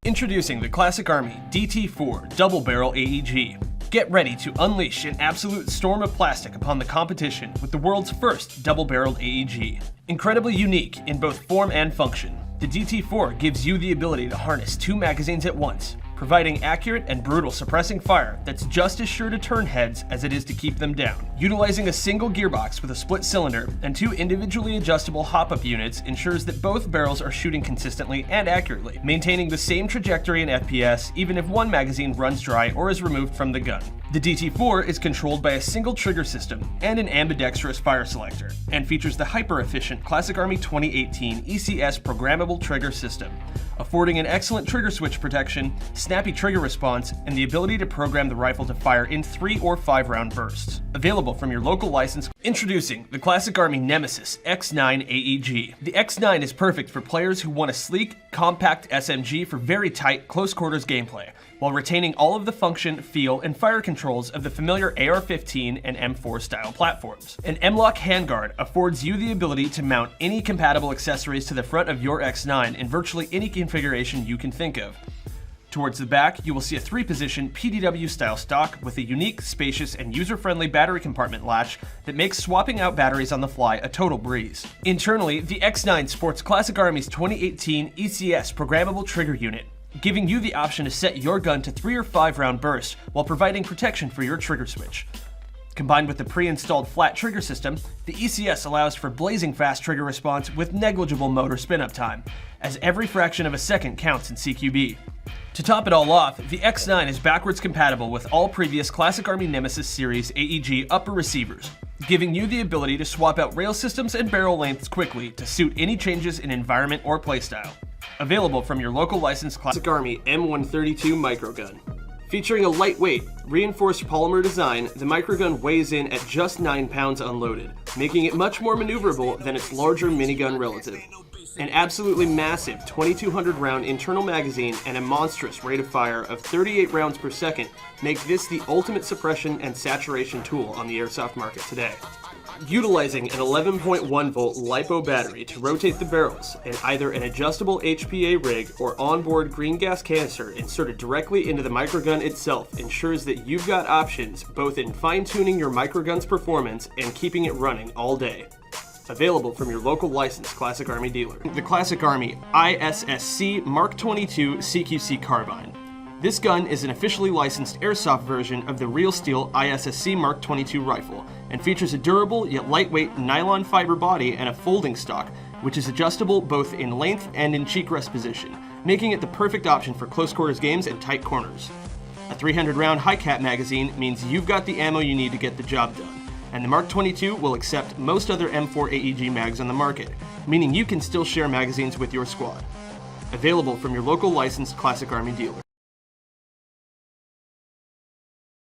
Introducing the Classic Army DT4 Double Barrel AEG. Get ready to unleash an absolute storm of plastic upon the competition with the world's first double-barreled AEG. Incredibly unique in both form and function, the DT4 gives you the ability to harness two magazines at once, providing accurate and brutal suppressing fire that's just as sure to turn heads as it is to keep them down. Utilizing a single gearbox with a split cylinder and two individually adjustable hop-up units ensures that both barrels are shooting consistently and accurately, maintaining the same trajectory and FPS even if one magazine runs dry or is removed from the gun. The DT4 is controlled by a single trigger system and an ambidextrous fire selector, and features the hyper-efficient Classic Army 2018 ECS programmable trigger system, affording an excellent trigger switch protection, snappy trigger response, and the ability to program the rifle to fire in 3 or 5 round bursts. Available from your local license. Introducing the Classic Army Nemesis X9 AEG. The X9 is perfect for players who want a sleek, compact SMG for very tight, close quarters gameplay, while retaining all of the function, feel, and fire controls of the familiar AR-15 and M4 style platforms. An M-LOK handguard affords you the ability to mount any compatible accessories to the front of your X9 in virtually any configuration you can think of. Towards the back, you will see a 3-position PDW-style stock with a unique, spacious, and user-friendly battery compartment latch that makes swapping out batteries on the fly a total breeze. Internally, the X9 sports Classic Army's 2018 ECS programmable trigger unit, giving you the option to set your gun to 3 or 5 round bursts while providing protection for your trigger switch. Combined with the pre-installed flat trigger system, the ECS allows for blazing fast trigger response with negligible motor spin-up time, as every fraction of a second counts in CQB. To top it all off, the X9 is backwards compatible with all previous Classic Army Nemesis series AEG upper receivers, giving you the ability to swap out rail systems and barrel lengths quickly to suit any changes in environment or playstyle. Available from your local licensed Classic Army M132 microgun. Featuring a lightweight, reinforced polymer design, the microgun weighs in at just 9 pounds unloaded, making it much more maneuverable than its larger minigun relative. An absolutely massive 2,200 round internal magazine and a monstrous rate of fire of 38 rounds per second make this the ultimate suppression and saturation tool on the airsoft market today. Utilizing an 11.1 volt LiPo battery to rotate the barrels and either an adjustable HPA rig or onboard green gas canister inserted directly into the microgun itself ensures that you've got options both in fine-tuning your microgun's performance and keeping it running all day. Available from your local licensed Classic Army dealer. The Classic Army ISSC Mark 22 CQC carbine. This gun is an officially licensed airsoft version of the real steel ISSC Mark 22 rifle and features a durable yet lightweight nylon fiber body and a folding stock, which is adjustable both in length and in cheek rest position, making it the perfect option for close quarters games and tight corners. A 300 round high cap magazine means you've got the ammo you need to get the job done, and the Mark 22 will accept most other M4 AEG mags on the market, meaning you can still share magazines with your squad. Available from your local licensed Classic Army dealer.